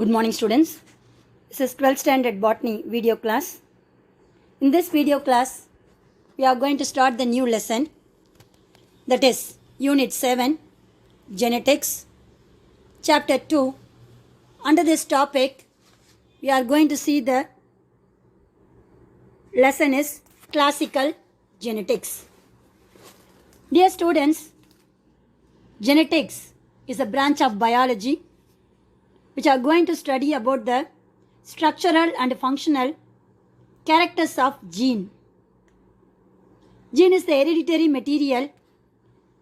Good morning students. This is 12th standard botany video class. In this video class, we are going to start the new lesson, that is Unit 7, Genetics, Chapter 2. Under this topic, we are going to see the lesson is Classical Genetics. Dear students, genetics is a branch of biology which are going to study about the structural and functional characters of gene. Gene is the hereditary material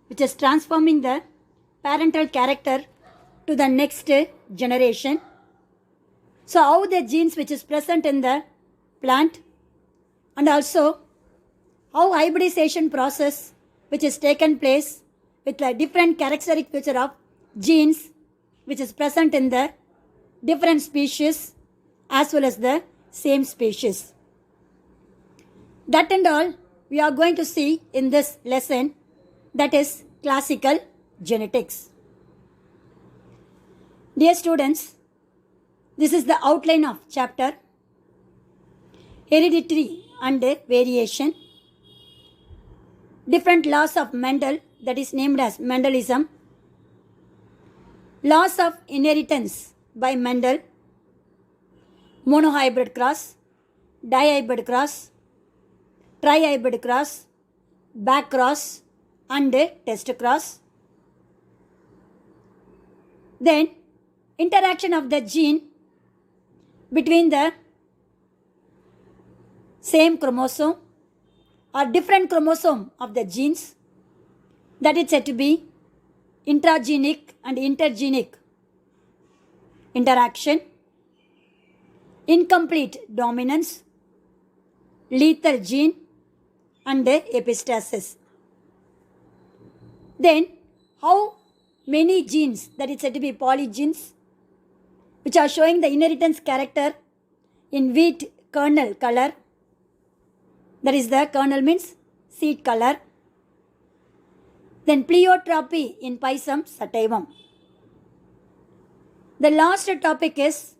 which is transforming the parental character to the next generation. So how the genes which is present in the plant, and also how hybridization process which is taken place with the different characteristic feature of genes which is present in the different species as well as the same species. That and all we are going to see in this lesson, that is classical genetics. Dear students, this is the outline of chapter hereditary and variation, different laws of Mendel, that is named as Mendelism, laws of inheritance by Mendel, monohybrid cross, dihybrid cross, trihybrid cross, back cross and test cross. Then interaction of the gene between the same chromosome or different chromosome of the genes, that is said to be intragenic and intergenic interaction, incomplete dominance, lethal gene and epistasis. Then how many genes, that is said to be polygenes, which are showing the inheritance character in wheat kernel color, that is the kernel means seed color. Then pleiotropy in Pisum sativum. The last topic is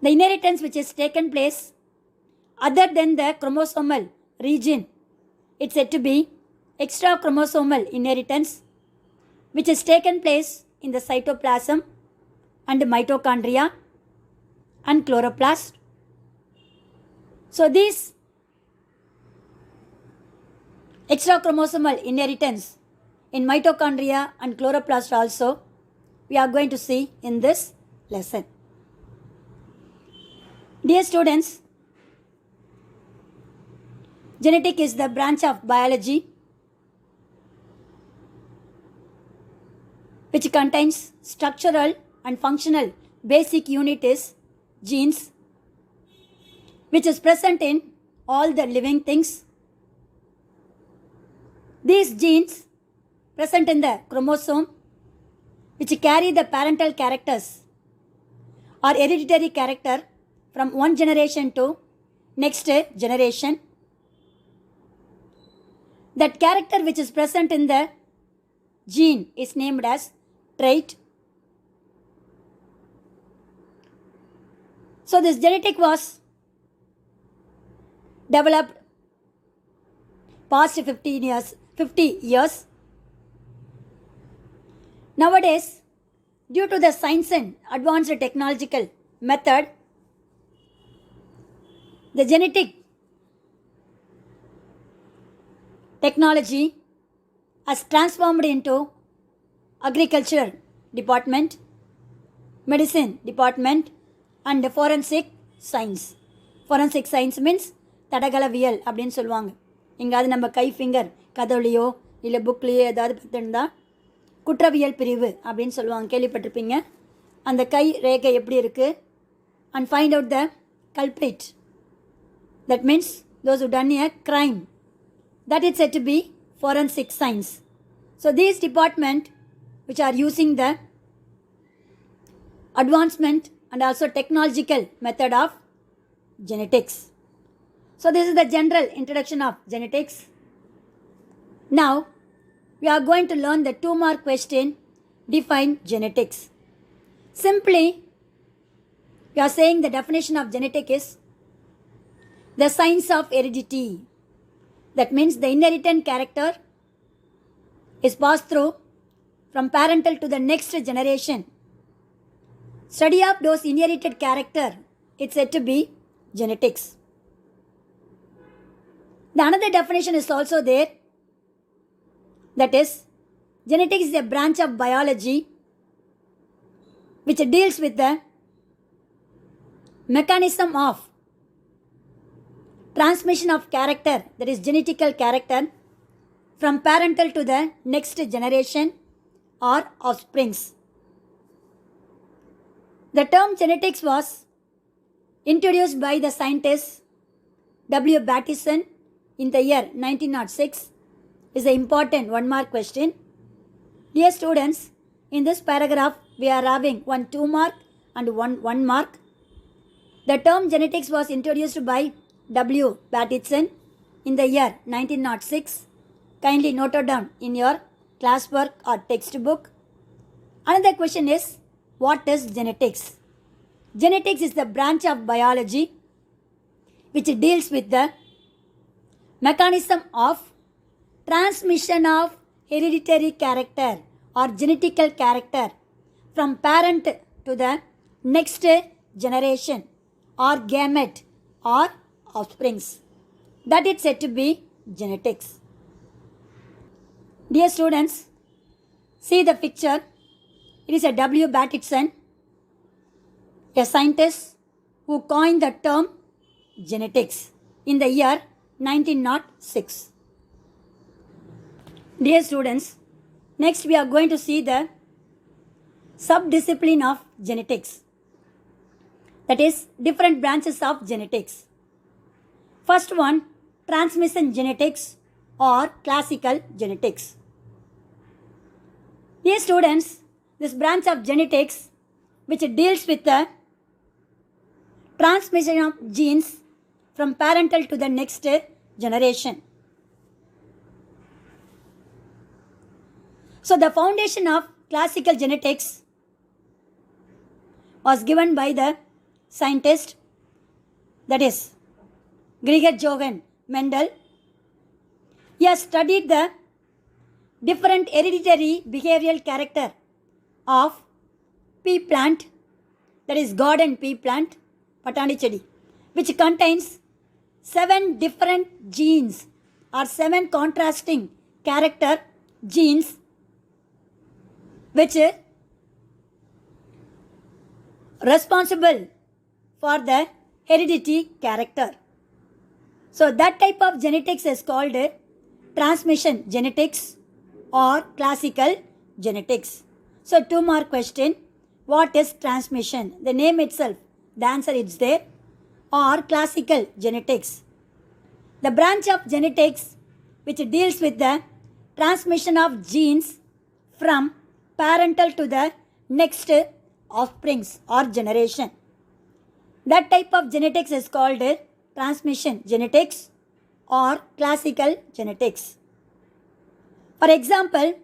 the inheritance which is taken place other than the chromosomal region. It's said to be extra chromosomal inheritance which is taken place in the cytoplasm and mitochondria and chloroplast. So these extra chromosomal inheritance in mitochondria and chloroplast also we are going to see in this lesson. Dear students, genetic is the branch of biology which contains structural and functional basic unit is genes, which is present in all the living things. These genes present in the chromosome which carry the parental characters or hereditary character from one generation to next generation. That character which is present in the gene is named as trait. So this genetic was developed past 50 years. Nowadays, due to the science and advanced technological method, the genetic technology has transformed into agriculture department, medicine department and forensic science. Forensic science means தடகளவியல் அப்படின்னு சொல்லுவாங்க. எங்காவது நம்ம கை finger கதவுலையோ இல்லை புக்லேயோ ஏதாவது பார்த்துருந்தா குற்றவியல் பிரிவு அப்படின்னு சொல்லுவாங்க, கேள்விப்பட்டிருப்பீங்க. அந்த கை ரேகை எப்படி இருக்குது and find out the culprit. That means those who done a crime. That is said to be forensic science. So these department which are using the advancement and also technological method of genetics. So this is the general introduction of genetics. Now we are going to learn the 2-mark question, define genetics. Simply, we are saying the definition of genetic is the science of heredity. That means the inherited character is passed through from parental to the next generation. Study of those inherited character, it's said to be genetics. The another definition is also there. That is, genetics is a branch of biology which deals with the mechanism of transmission of character, that is genetical character, from parental to the next generation or offsprings. The term genetics was introduced by the scientist W. Bateson in the year 1906. Is an important 1 mark question. Dear students, in this paragraph we are having 1 2 mark and 1 mark. The term genetics was introduced by W. Bateson in the year 1906. Kindly note it down in your classwork or textbook. Another question is, what is genetics? Genetics is the branch of biology which deals with the mechanism of transmission of hereditary character or genetical character from parent to the next generation or gamete or offsprings. That is said to be genetics. Dear students, see the picture. It is a W. Bateson, a scientist who coined the term genetics in the year 1906. Dear students, next we are going to see the subdiscipline of genetics. That is, different branches of genetics. First one, transmission genetics or classical genetics. Dear students, this branch of genetics which deals with the transmission of genes from parental to the next generation. So the foundation of classical genetics was given by the scientist, that is Gregor Johann Mendel. He has studied the different hereditary behavioral character of pea plant, that is garden pea plant, Patani Chedi, which contains 7 different genes or 7 contrasting character genes which is responsible for the heredity character. So that type of genetics is called transmission genetics or classical genetics. So 2 mark question, what is transmission? The name itself, the answer is there. Or classical genetics, the branch of genetics which deals with the transmission of genes from parental to the next offsprings or generation. That type of genetics is called transmission genetics or classical genetics. For example,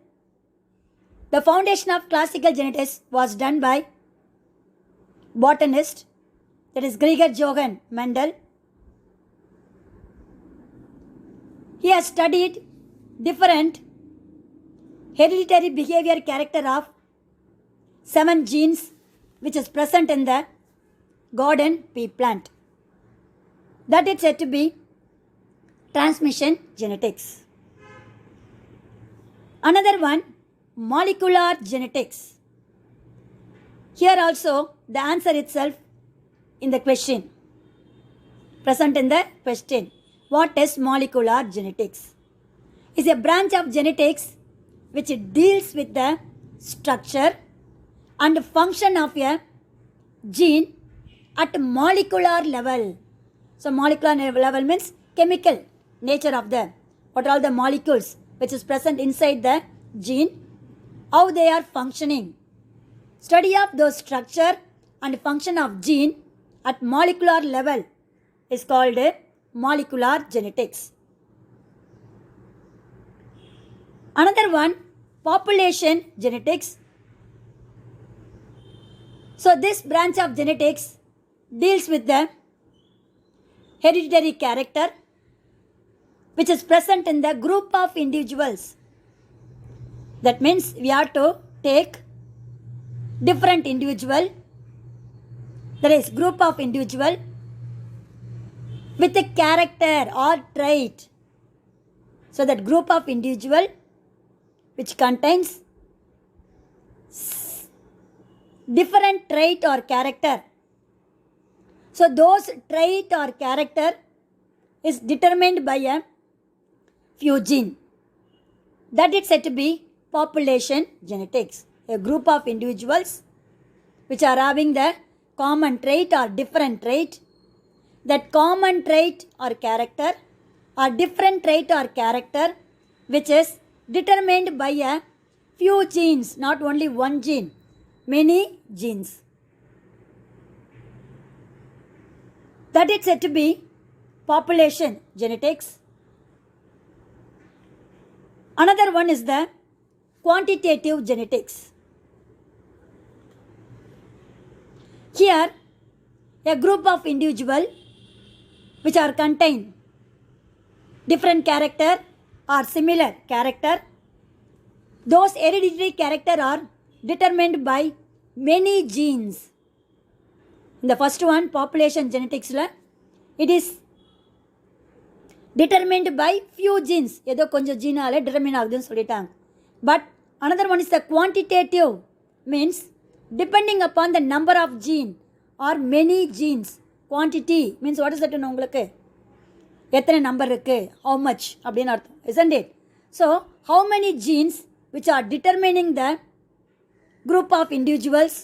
the foundation of classical genetics was done by botanist, that is Gregor Johann Mendel. He has studied different hereditary behavior character of 7 genes which is present in the garden pea plant. That is said to be transmission genetics. Another one, molecular genetics. Here also the answer itself in the question, present in the question. What is molecular genetics? It's a branch of genetics which deals with the structure and function of a gene at molecular level. So molecular level means chemical nature of the, what are all the molecules which is present inside the gene, how they are functioning. Study of those structure and function of gene at molecular level is called molecular genetics. Another one, population genetics. So this branch of genetics deals with the hereditary character which is present in the group of individuals. That means we have to take different individual, that is group of individual with a character or trait. So that group of individual which contains different trait or character. So those trait or character is determined by a few gene. That is said to be population genetics. A group of individuals which are having the common trait or different trait. That common trait or character or different trait or character which is determined by a few genes, not only one gene, many genes. That is said to be population genetics. Another one is the quantitative genetics. Here, a group of individuals which are contain different character or similar character. Those hereditary character are determined by many genes. In the first one, population genetics, it is determined by few genes. ஏதோ கொஞ்சம் ஜீனால determine ஆகுதுன்னு சொல்லிட்டாங்க. But another one is the quantitative, means depending upon the number of gene or many genes. Quantity means what is that in உங்களுக்கு? எத்தனை number இருக்கு, how much அப்படின்னு அர்த்தம், isn't it? So how many genes which are determining the group of individuals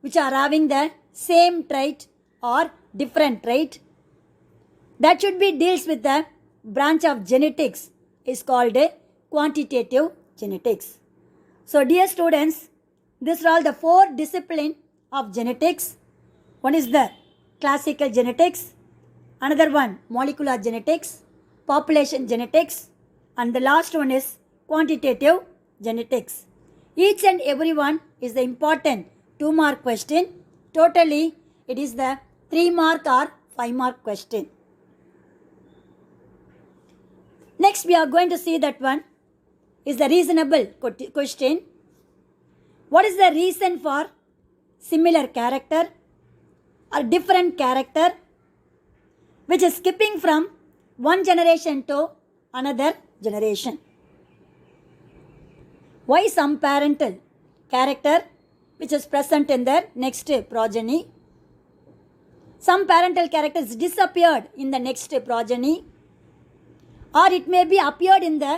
which are having the same trait or different trait, that should be deals with the branch of genetics is called quantitative genetics. So dear students, these are all the four disciplines of genetics. One is the classical genetics, another one molecular genetics, population genetics, and the last one is quantitative genetics. Each and every one is the important 2-mark question. Totally it is the 3-mark or 5-mark question. Next we are going to see that one is the reasonable question. What is the reason for similar character or different character which is skipping from one generation to another generation? Why some parental character which is present in the next progeny, some parental characters disappeared in the next progeny, or it may be appeared in the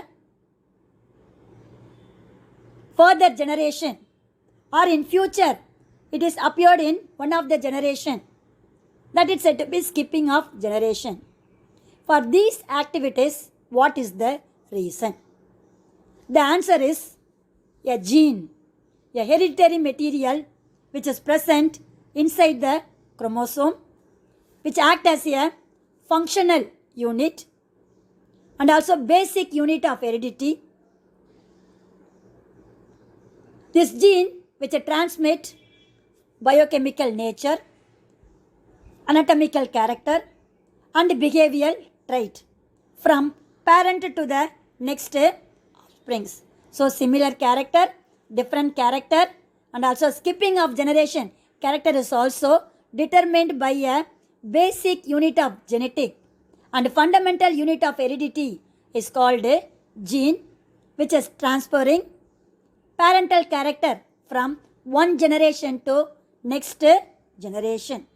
further generation, or in future it is appeared in one of the generation, that is said to be skipping of generation. For these activities, what is the reason? The answer is a gene, a hereditary material which is present inside the chromosome, which act as a functional unit and also basic unit of heredity. This gene which transmit biochemical nature, anatomical character and behavioral trait from parent to the next offsprings. So similar character, different character, and also skipping of generation character is also determined by a basic unit of genetic, and fundamental unit of heredity is called a gene, which is transferring parental character from one generation to next generation.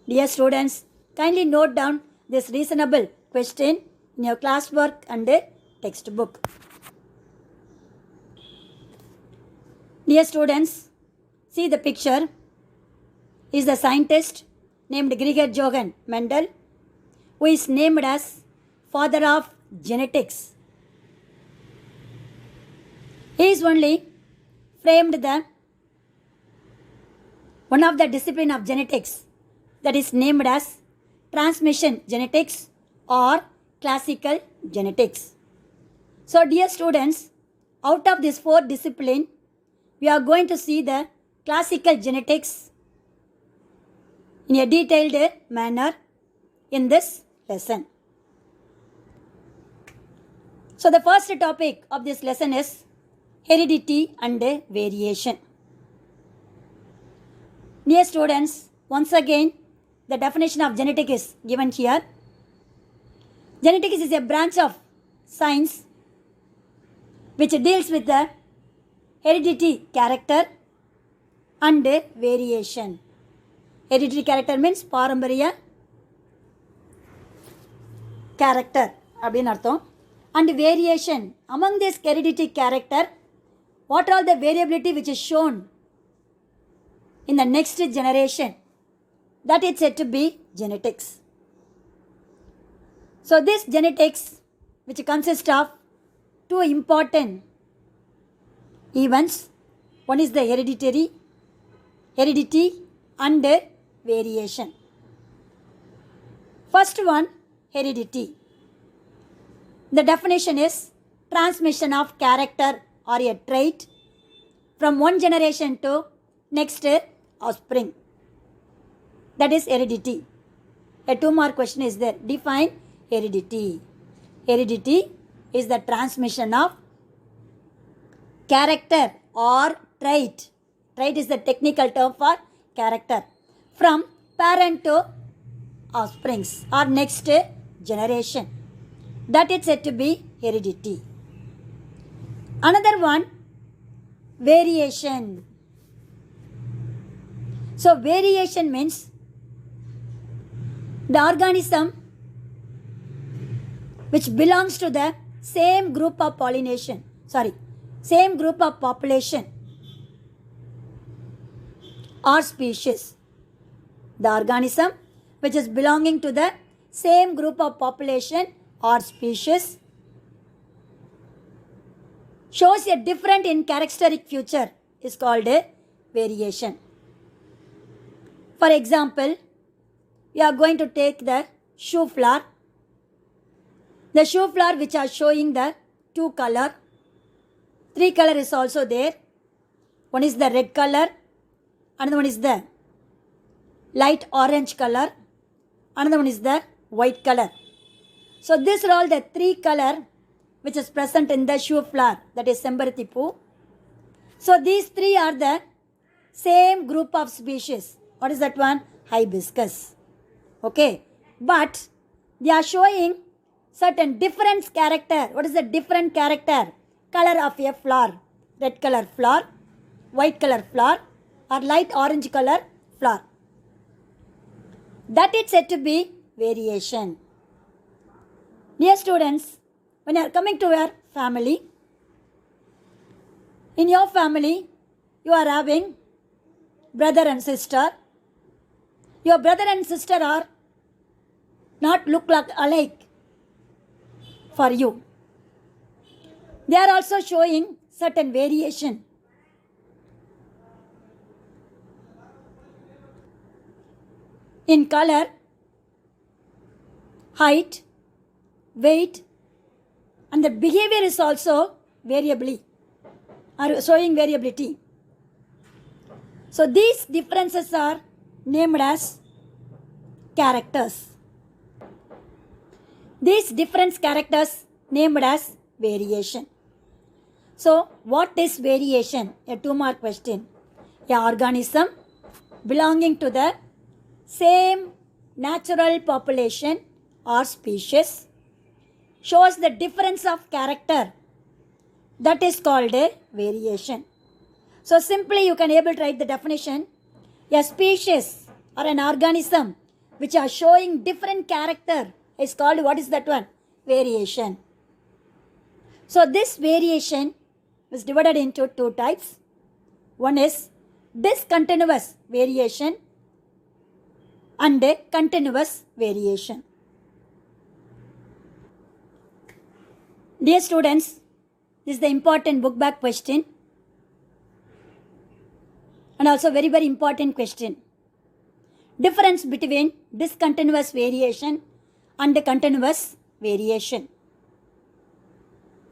Dear students, kindly note down this reasonable question in your classwork and textbook. Dear students, see the picture. Is the scientist named Gregor Johann Mendel, who is named as father of genetics. He is only framed the one of the discipline of genetics that is named as transmission genetics or classical genetics. So dear students, out of these 4 disciplines, we are going to see the classical genetics in a detailed manner in this lesson. So the first topic of this lesson is heredity and variation. Dear students, once again the definition of genetics is given here. Genetics is a branch of science which deals with the heredity character and variation. Hereditary character means பாரம்பரிய character அப்படின்னு அர்த்தம். And variation, among this hereditary character, what are the variability which is shown in the next generation? That is said to be genetics. So this genetics, which consists of two important events, one is the heredity and variation. First one, heredity. The definition is transmission of character or a trait from one generation to next offspring. That is heredity. A 2-mark question is there. Define heredity. Heredity is the transmission of character or trait. Trait is the technical term for character from parent to offsprings or next generation. That is said to be heredity. Another one, variation. So variation means the organism which belongs to the same group of population or species. The organism which is belonging to the same group of population or species shows a different in characteristic feature is called a variation. For example, we are going to take the shoe flower. The shoe flower which are showing the 2 color. 3 color is also there. One is the red color. Another one is the light orange color. Another one is the white color. So these are all the 3 color which is present in the shoe flower, that is Sembarati poo. So these 3 are the same group of species. What is that one? Hibiscus. Okay. But they are showing certain different character. What is the different character? Color of a flower. Red color flower, white color flower or light orange color flower. That is said to be variation. Dear students, when you are coming to your family, in your family you are having brother and sister. Your brother and sister are not look like alike for you. They are also showing certain variation. In color, height, weight, and the behavior is also showing variability. So these differences are named as characters. These different characters named as variation. So what is variation? A 2-mark question. A organism belonging to the same natural population or species shows the difference of character. That is called a variation. So simply you can able to write the definition. A species or an organism which are showing different character is called, what is that one? Variation. So this variation is divided into 2 types. One is discontinuous variation and a continuous variation. Dear students, this is the important book back question and also very important question. Difference between discontinuous variation and continuous variation.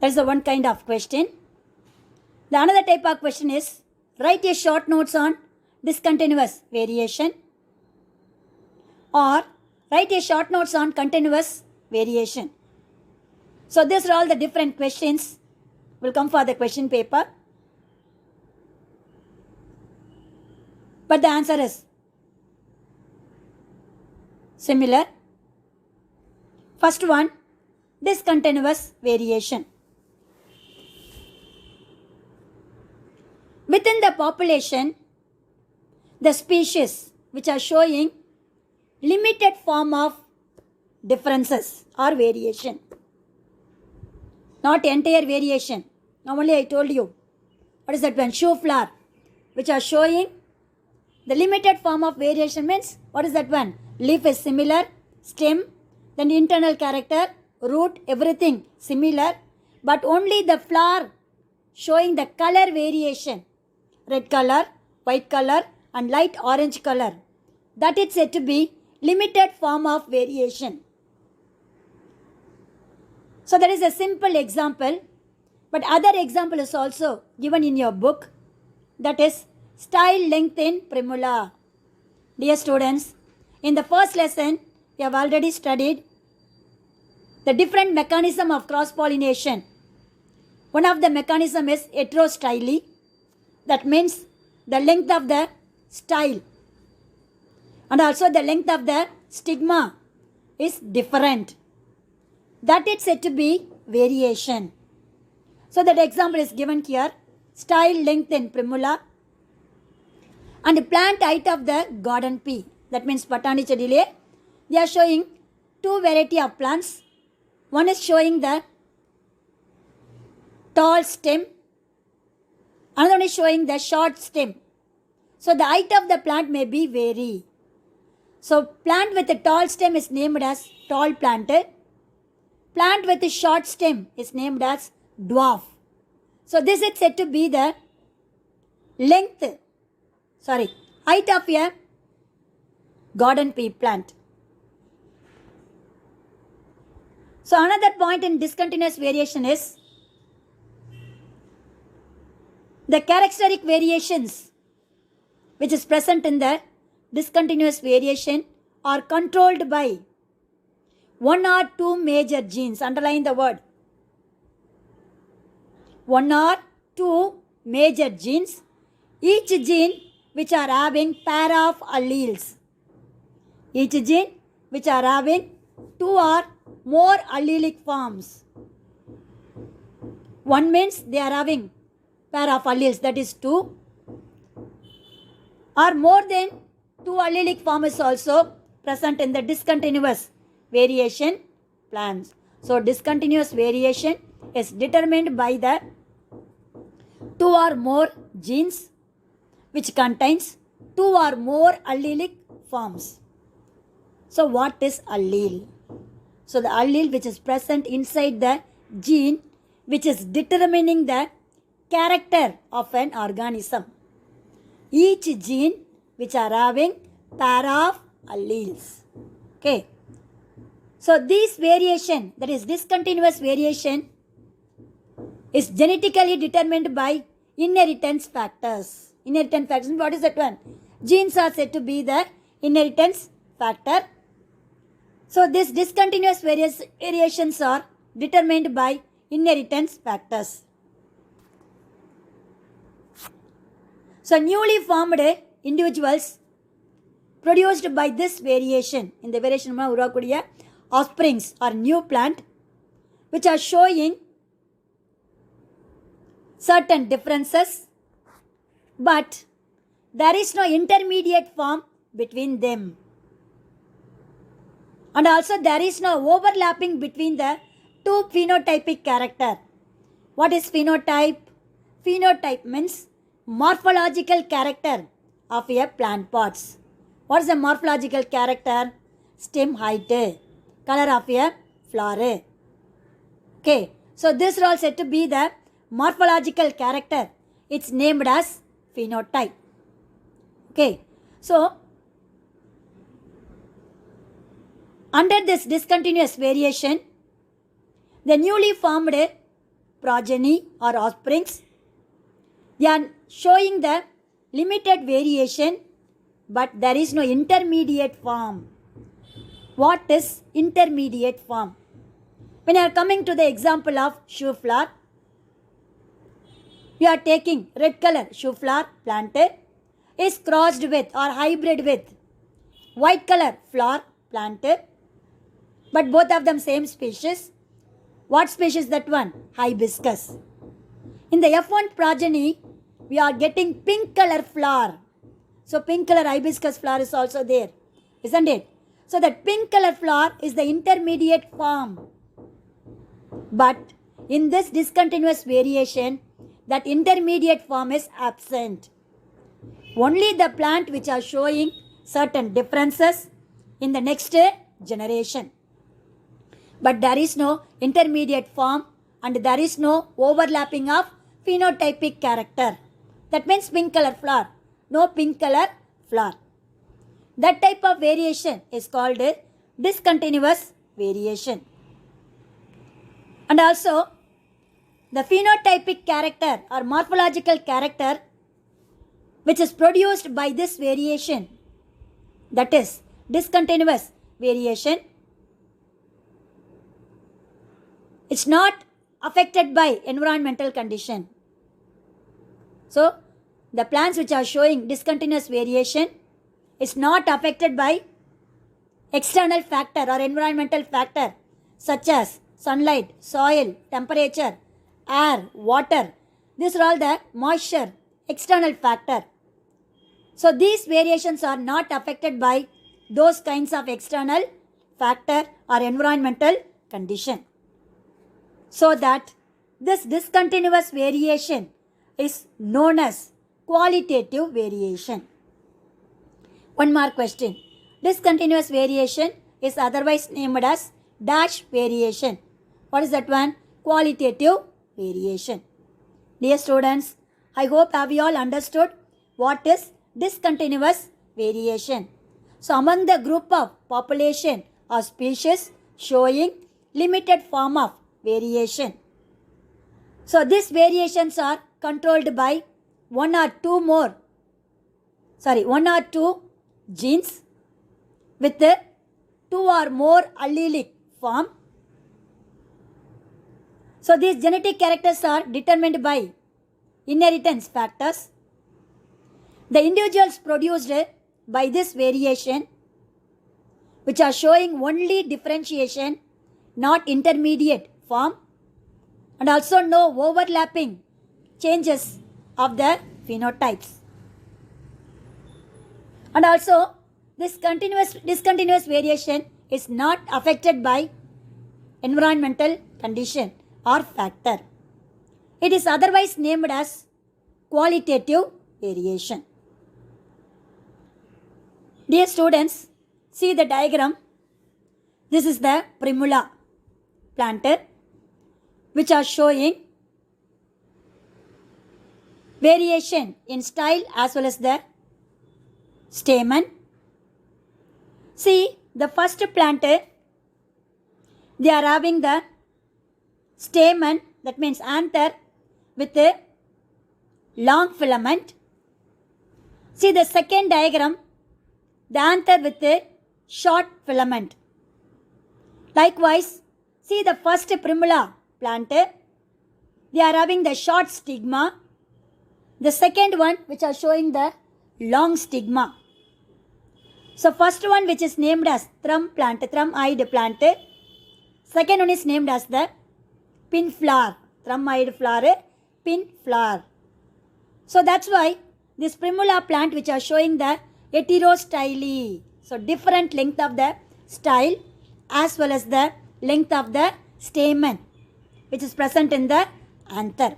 That is the one kind of question. The another type of question is write a short notes on discontinuous variation or write a short notes on continuous variation. So these are all the different questions will come for the question paper. But the answer is similar. First one, discontinuous variation. Within the population, the species which are showing limited form of differences or variation, not entire variation. Normally I told you, what is that one? Shoe flower, which are showing the limited form of variation means, what is that one? Leaf is similar, stem, then internal character, root, everything similar, but only the flower showing the color variation, red color, white color and light orange color. That is said to be limited form of variation. So that is a simple example, but other example is also given in your book, that is style length in primula. Dear students, in the first lesson we have already studied the different mechanism of cross-pollination. One of the mechanism is heterostyle, that means the length of the style and also the length of the stigma is different. That is said to be variation. So that example is given here, style length in primula and plant height of the garden pea, that means Botanicidale. They are showing two variety of plants. One is showing the tall stem, another one is showing the short stem. So the height of the plant may be vary. So plant with a tall stem is named as tall plant. Plant with a short stem is named as dwarf. So this is said to be the height of a garden pea plant. So another point in discontinuous variation is the characteristic variations which is present in the discontinuous variation are controlled by one or two major genes. Underline the word. One or two major genes, each gene which are having pair of alleles. Each gene which are having two or more allelic forms. One means they are having pair of alleles, that is two, or more than two allelic form is also present in the discontinuous variation plants. So discontinuous variation is determined by the two or more genes which contains two or more allelic forms. So what is allele? So the allele which is present inside the gene which is determining the character of an organism. Each gene which are having pair of alleles. Okay. So this variation, that is discontinuous variation, is genetically determined by inheritance factors. Inheritance factors, what is that one? Genes are said to be the inheritance factor. So these discontinuous variations are determined by inheritance factors. So newly formed individuals produced by this variation, in the variation urakakudiya offsprings or new plant, which are showing certain differences, but there is no intermediate form between them. And also there is no overlapping between the two phenotypic character. What is phenotype? Phenotype means morphological character of a plant parts. What is the morphological character? Stem height, color of a flower. Okay, so this is all said to be the morphological character. It's named as phenotype. Okay, so under this discontinuous variation, the newly formed progeny or offsprings, they are showing the limited variation, but there is no intermediate form. What is intermediate form? When you are coming to the example of shoe flower, you are taking red color shoe flower planted is crossed with or hybrid with white color flower planted, but both of them same species. What species that one? Hibiscus. In the F1 progeny, we are getting pink color flower. So pink color hibiscus flower is also there, isn't it? So that pink color flower is the intermediate form. But in this discontinuous variation, that intermediate form is absent. Only the plant which are showing certain differences in the next generation. But there is no intermediate form and there is no overlapping of phenotypic character. That means pink color flower. No pink color flower. That type of variation is called discontinuous variation. And also, the phenotypic character or morphological character which is produced by this variation, that is discontinuous variation, it's not affected by environmental condition. So, the plants which are showing discontinuous variation is not affected by external factor or environmental factor such as sunlight, soil, temperature, air, water. These are all the moisture, external factor. So these variations are not affected by those kinds of external factor or environmental condition. So that this discontinuous variation is known as qualitative variation. One more question. Discontinuous variation is otherwise named as dash variation. What is that one? Qualitative variation. Dear students, I hope have you all understood what is discontinuous variation. So among the group of population or species showing limited form of variation. So these variations are controlled by one or two genes with two or more allelic form. So these genetic characters are determined by inheritance factors. The individuals produced by this variation, which are showing only differentiation, not intermediate form, and also no overlapping changes of the phenotypes. And also, this discontinuous variation is not affected by environmental condition or factor. It is otherwise named as qualitative variation. Dear students, see the diagram. This is the primula planted, which are showing variation in style as well as the stamen. See, the first planted, they are having the stamen, that means anther, with a long filament. See the second diagram, the anther with a short filament. Likewise, see the first primula planted, they are having the short stigma. The second one, which are showing the long stigma. So first one, which is named as thrum-eyed plant. Second one is named as the pin flower, thrum-eyed flower, pin flower. So that's why this primula plant, which are showing the heterostyle. So different length of the style as well as the length of the stamen, which is present in the anther.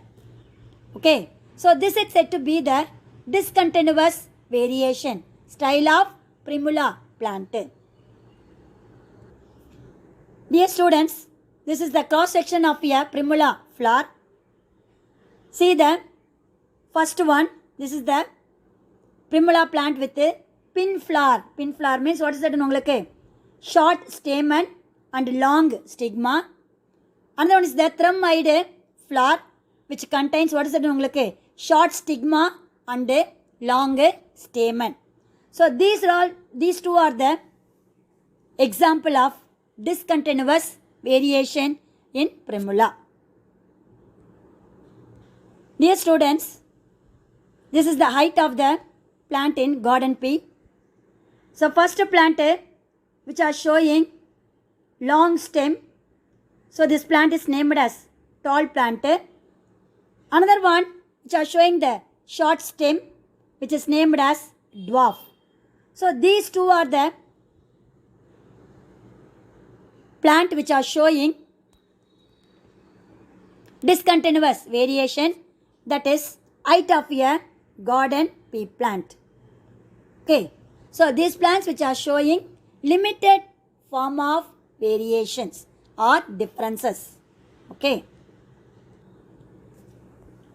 Okay. So this is said to be the discontinuous variation, style of primula plant. Dear students, this is the cross section of a primula flower. See the first one, this is the primula plant with a pin flower. Pin flower means what is that? Short stamen and long stigma. Another one is the thrum-eyed flower, which contains what is that? Short stigma and long stamen. So these two are the example of discontinuous variation in primula. Dear students, this is the height of the plant in garden P. So first plant which are showing long stem. So this plant is named as tall plant. Another one which are showing the short stem which is named as dwarf. So these two are the plant which are showing discontinuous variation, that is height of a garden pea plant. Okay, so these plants which are showing limited form of variations or differences. Okay,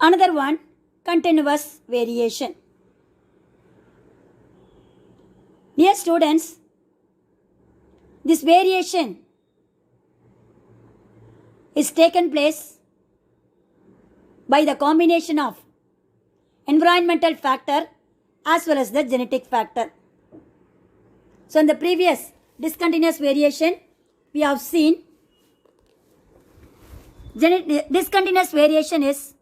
another one, continuous variation. Dear students, this variation is taken place by the combination of environmental factor as well as the genetic factor. So in the previous discontinuous variation, we have seen discontinuous variation is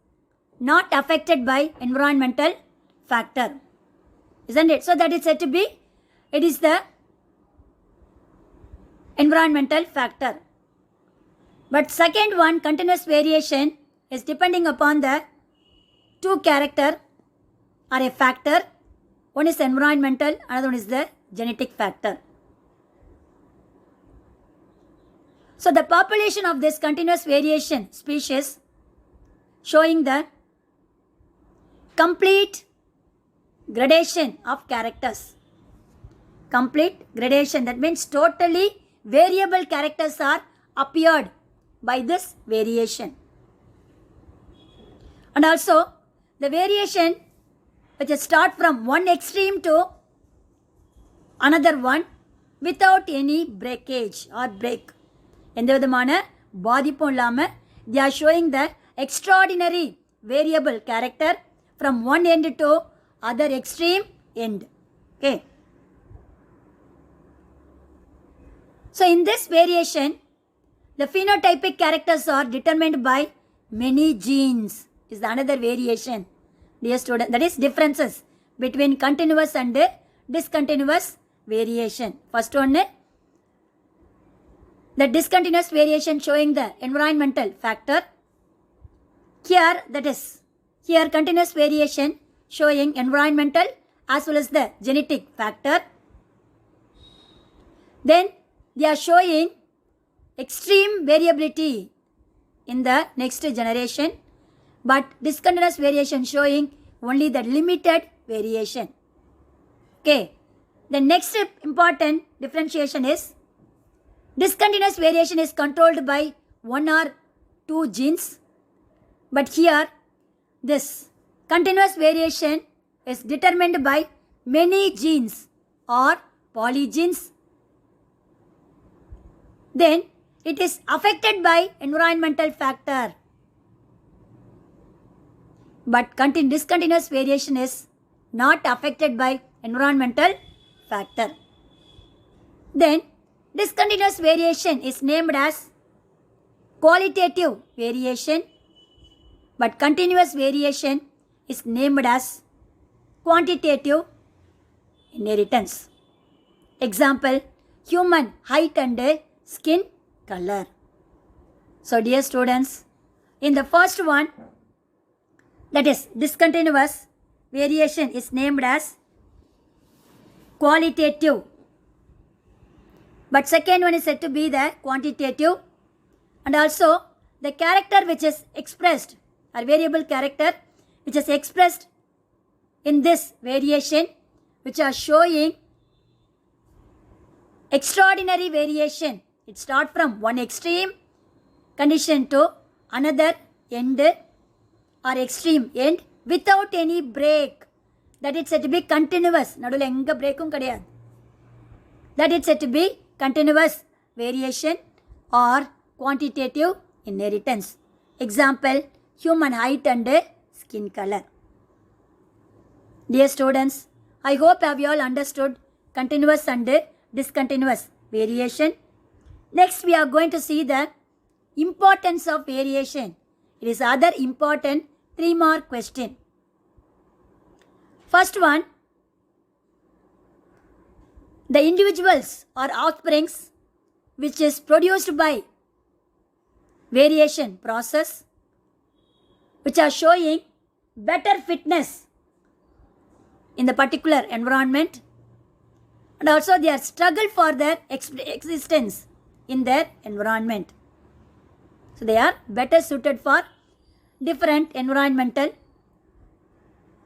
not affected by environmental factor, isn't it? So that is said to be, it is the environmental factor. But second one, continuous variation, is depending upon the two character or a factor. One is environmental, another one is the genetic factor. So the population of this continuous variation species showing the complete gradation of characters. Complete gradation, that means totally variable characters are appeared by this variation. And also the variation which start from one extreme to another one without any breakage or break. எந்த விதமான பாதிப்பும் இல்லாமல் they are showing the extraordinary variable character from one end to other extreme end. Okay. So in this variation, the phenotypic characters are determined by many genes. Is another variation, dear student. That is differences between continuous and discontinuous variation. First one, the discontinuous variation showing the environmental factor. Here, that is, here continuous variation showing environmental as well as the genetic factor. Then they are showing extreme variability in the next generation, but discontinuous variation showing only the limited variation. Okay. The next important differentiation is discontinuous variation is controlled by one or two genes, but here this continuous variation is determined by many genes or polygenes. Then it is affected by environmental factor, but discontinuous variation is not affected by environmental factor. Then discontinuous variation is named as qualitative variation, but continuous variation is named as quantitative inheritance. Example, human height and skin color. So dear students, in the first one, that is discontinuous variation is named as qualitative, but second one is said to be the quantitative. And also the character which is expressed, or variable character which is expressed in this variation, which are showing extraordinary variation. It starts from one extreme condition to another end or extreme end without any break. That is said to be continuous. நடுவில் எங்க பிரேக்கும் கிடையாது. That is said to be continuous variation or quantitative inheritance. Example, human height and skin color. Dear students, I hope have you all understood continuous and discontinuous variation. Next, we are going to see the importance of variation. It is other important 3-mark question. First one, the individuals or offsprings which is produced by variation process, which are showing better fitness in the particular environment, and also their struggle for their existence in their environment. So they are better suited for different environmental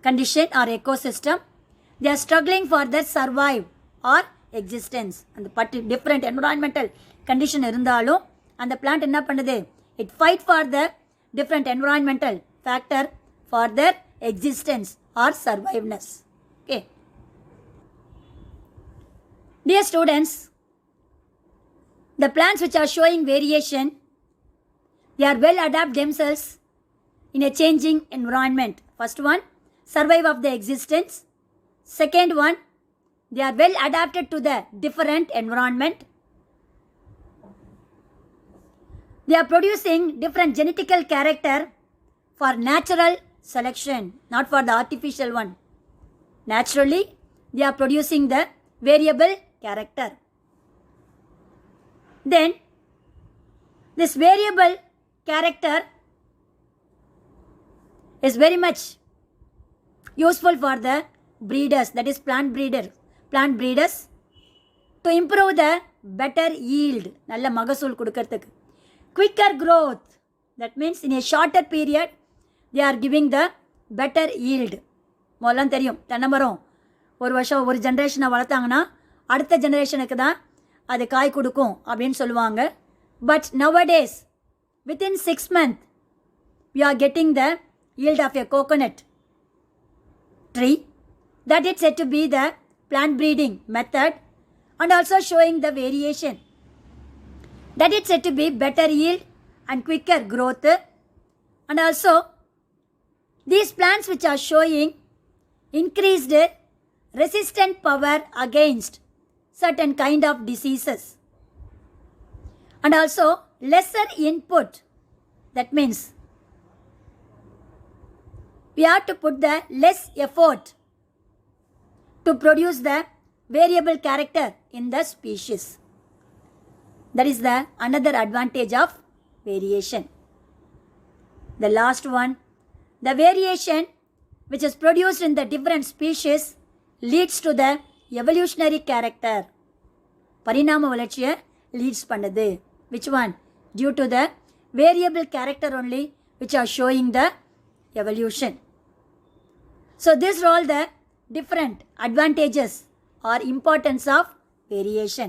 condition or ecosystem. They are struggling for their survive or existence. And the different environmental condition irundhalum and the plant enna பண்ணுது, it fight for the different environmental factor for their existence or surviveness. Okay. Dear students, the plants which are showing variation, they are well adapt themselves in a changing environment. First one, survive of the existence. Second one, they are well adapted to the different environment. They are producing different genetical character for natural selection, not for the artificial one. Naturally, they are producing the variable character. Then, this variable character is very much useful for the breeders, that is plant breeders, to improve the better yield, நல்ல மகசூல் கொடுக்கிறதுக்கு. Quicker growth, that means in a shorter period they are giving the better yield. முதல்லாம் தெரியும், தென்னைமரம் ஒரு வருஷம் ஒரு ஜெனரேஷனை வளர்த்தாங்கன்னா அடுத்த ஜெனரேஷனுக்கு தான் அது காய் கொடுக்கும் அப்படின்னு சொல்லுவாங்க. But nowadays, within 6 months, we are getting the yield of a coconut tree. That is said to be the plant breeding method and also showing the variation. That is said to be better yield and quicker growth. And also, these plants which are showing increased resistant power against certain kind of diseases. And also, lesser input. That means, we have to put the less effort to produce the variable character in the species. That is the another advantage of variation. The last one, the variation which is produced in the different species leads to the evolutionary character. பரிணாம வளர்ச்சியை leads பண்ணுது. Which one? Due to the variable character only which are showing the evolution. So these are all the different advantages or importance of variation.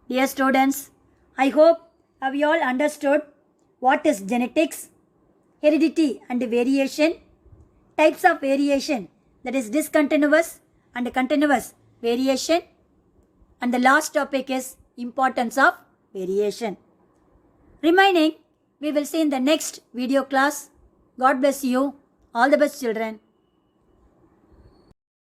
Dear students, I hope have you all understood what is genetics, heredity and variation, types of variation, that is discontinuous and continuous variation, and the last topic is importance of variation. Remaining, we will see in the next video class. God bless you. All the best, children.